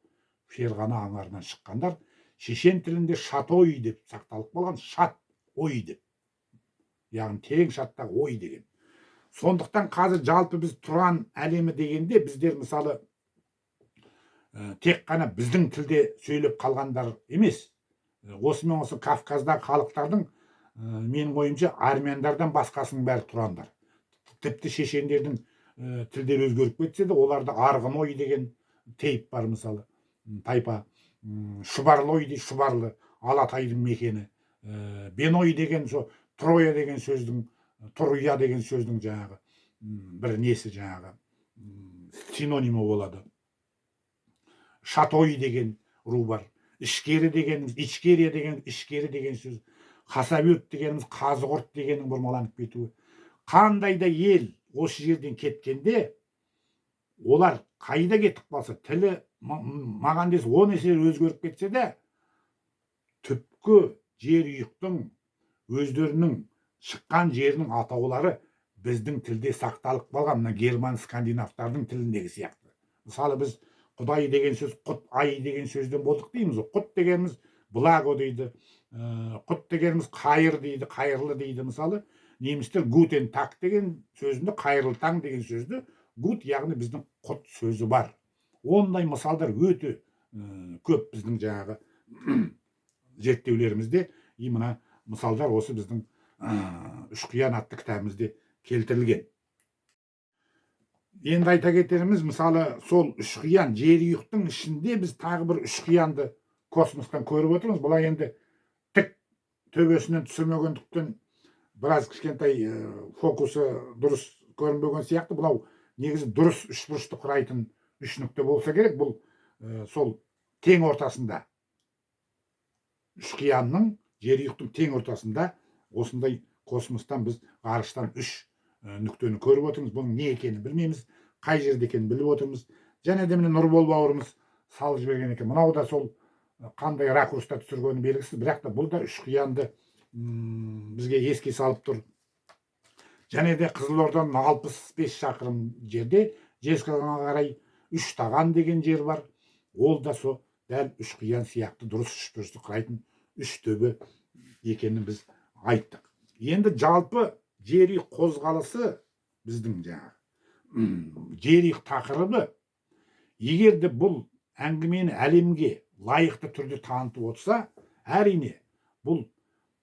ферғана аңғарынан шыққандар. Шешен тілінде шатой деп сақталып қалған, шат ой деп. Яғни терең шаттағы ой деген. Сондықтан қазір жалпы біз тұран әлемі дегенде біздер мысалы тек қана біздің тілде сөйлеп қалғандар емес. Осымен осы Кавказдағы халықтардың менің ойымша армяндардан басқасының бәрі тұрандар. Тіпті шешендердің тілдері өзгеріп кетсе де, оларда Арғын-ой деген тейп бар мысалы, тайпа. Шұбарлы-ой дейді, Шұбарлы, Алатайдың мекені. Беной деген, Троя деген сөздің, Тұруя деген сөздің жаңағы бір несі жаңағы синонимі болады. Шатой деген ру бар. Ішкері дегеніміз, Ичкерия деген, ішкері деген сөз. Хасавюрт дегеніміз, қазығұрт дегеннің бұрмаланып кетуі. Қандай да ел осы жерден кеткенде, олар қайда кетіп қалса, тілі маған десе 10 есе өзгеріп кетсе де, түпкі жер үйіктің өздерінің шыққан жерінің атаулары біздің тілде сақталып қалған, мына герман скандинавтардың тіліндегі сияқты. Мысалы біз Құдай деген сөз, құт, ай деген сөзден болдық дейміз. Құт дегеніміз благо дейді, құт дегеніміз қайыр дейді, қайырлы дейді. Мысалы немістер гутен так деген сөзінде, қайырлы таң деген сөзді гут, яғни біздің құт сөзі бар. Ондай мысалдар өте көп біздің жаңағы зерттеулерімізде. Мына мысалдар осы біздің Үш қиян атты кітабымызда келтірілген. Енді айта кетеріміз, мысалы сол үш қиян жер үйіктің ішінде біз тағы бір үш қиянды космостан көріп отырмыз. Бұлар енді тік төбесінен түсірмегендіктен біраз кішкентай фокусы дұрыс көрінбеген сияқты. Бұлау негізі дұрыс үшбұрышты құрайтын үш нүкте болса керек. Бұл сол тең ортасында, үш қиянның жер үйіктің тең ортасында осындай космостан біз ғарыштан үш нүктені көріп отырмыз. Бұның не екенін білмейміз, қай жерде екенін біліп отырмыз. Және де міне Нұрбол бауырымыз салып жіберген екен. Мынау да сол қандай ракурста түсіргені белгісіз, бірақ та бұл да үш қиянды бізге еске салып тұр. және де Қызылордадан 65 шақырым жерде Жезқазғанға қарай Үштаған деген жер бар. Ол да со дәл Үшқиян сияқты дұрыс үшбұрышты құрайтын үш төбе екенін біз айттық. Енді жалпы жер-үй қозғалысы біздің жаңағы жер-үй тақырыбы, егер де бұл әңгімені әлемге лайықты түрде танытып отырса, әрине бұл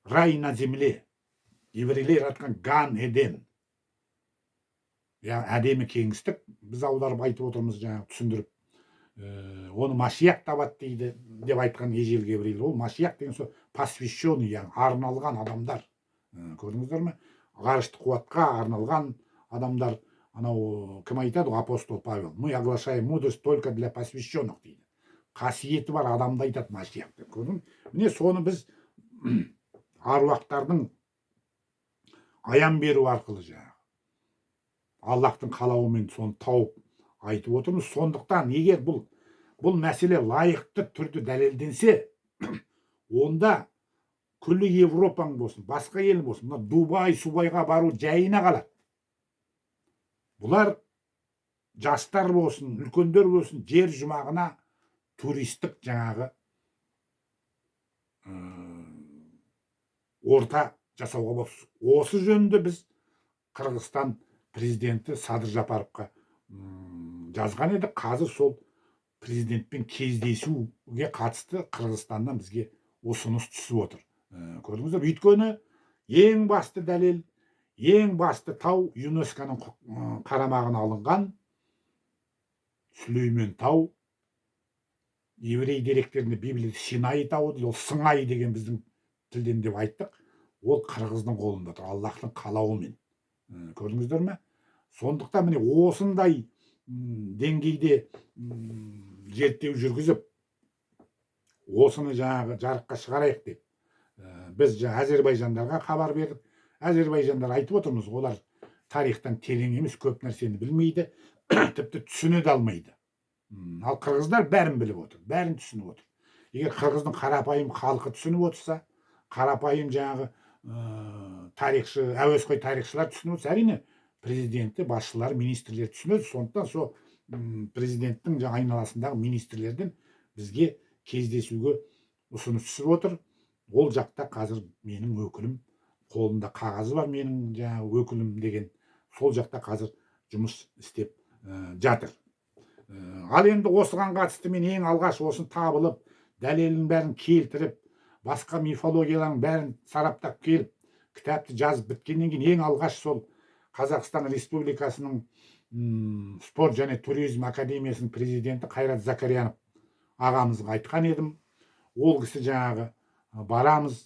рай на земле, еврейлер айтқан Ган Эден, яғни әдемі кеңістік, біз аударып айтып отырмыз, жаңағы түсіндіріп. Оны Машиях табады дейді деп айтқан ежелгі еврейлер. Ол Машиях деген сол посвященный, яғни арналған адамдар. Көрдіңіздер ме? Ғарыштық қуатқа арналған адамдар. Анау кім айтады? Апостол Павел. Мы оглашаем мудрость только для посвященных дейді. Қасиеті бар адамды айтады Машиях деп. Көрдің? Міне соны біз аруақтардың аян беру арқылы жаңағы Аллахтың қалауымен соны тауып айтып отырмыз. Сондықтан егер бұл мәселе лайықты түрде дәлелденсе, онда күллі Европаң болсын, басқа ел болсын, мына Дубай, Субайға бару жайына қалады. Бұлар жастар болсын, үлкендер болсын, жер жұмағына туристік жаңағы орта жасауға болсын. Осы жөнінде біз Қырғызстан президенті Садыр Жапаровқа жазған еді. Қазір сол президентпен кездесуге қатысты Қырғызстаннан бізге ұсыныс түсіп отыр. Көрдіңіздер? Өйткені ең басты дәлел, ең басты тау ЮНЕСКО-ның қарамағына алынған Сүлеймен тау, еврей деректерінде Библияда Синай тауы дейді, ол Сыңай деген біздің тілден деп айттық. Ол Қырғыздың қолында тұр, Аллахтың қалауымен. Көрдіңіздер ме? Сондықтан міне осындай деңгейде зерттеу жүргізіп, осыны жаңағы жарыққа шығарайық деп біз әзербайжандарға хабар бердік. Әзербайжандар айтып отырмыз, олар тарихтан терең емес, көп нәрсені білмейді, тіпті түсіне де алмайды. Ал қырғыздар бәрін біліп отыр, бәрін түсініп отыр. Егер қырғыздың қарапайым халқы түсініп отырса, қарапайым жаңағы тарихшы, әуесқой тарихшылар түсініп отырса, әрине президенті, басшылар, министрлер түсінеді. Сондықтан сол президенттің айналасындағы министрлерден бізге кездесуге ұсыныс түсіп отыр. Ол жақта қазір менің өкілім, қолында қағазы бар менің жаңағы өкілім деген, сол жақта қазір жұмыс істеп жатыр. Ал енді осыған қатысты мен ең алғаш осыны табылып, дәлелін бәрін келтіріп, басқа мифологиялардың бәрін сараптап келіп, кітапты жазып біткеннен кейін ең алғаш сол Қазақстан Республикасының спорт және туризм академиясының президенті Қайрат Закарьянов ағамызға айтқан едім. Ол кісі жаңағы барамыз,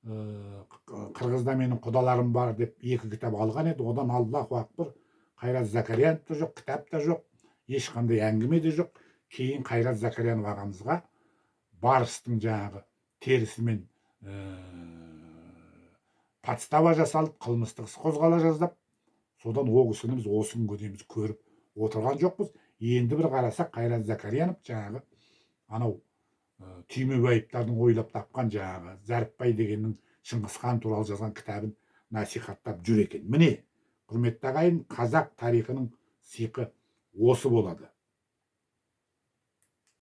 Қырғызда менің құдаларым бар деп 2 кітап алған еді. Одан Аллаху акбар, Қайрат Закарьянов та жоқ, кітап та жоқ, ешқандай әңгіме де жоқ. Кейін Қайрат Закарьянов ағамызға барыстың жаңағы терісімен подстава жасалып, қылмыстық іс қозғала жаздап, содан ол кісіні біз осы күнге дейін көріп отырған жоқпыз. Енді бір қарасақ, Қайрат Закарьянов жаңағы анау Түймебаевтардың ойлап тапқан жаңағы Зәріпбай дегеннің Шыңғысхан туралы жазған кітабын насихаттап жүр екен. Міне, құрметті ағайын, қазақ тарихының сиқы осы болады.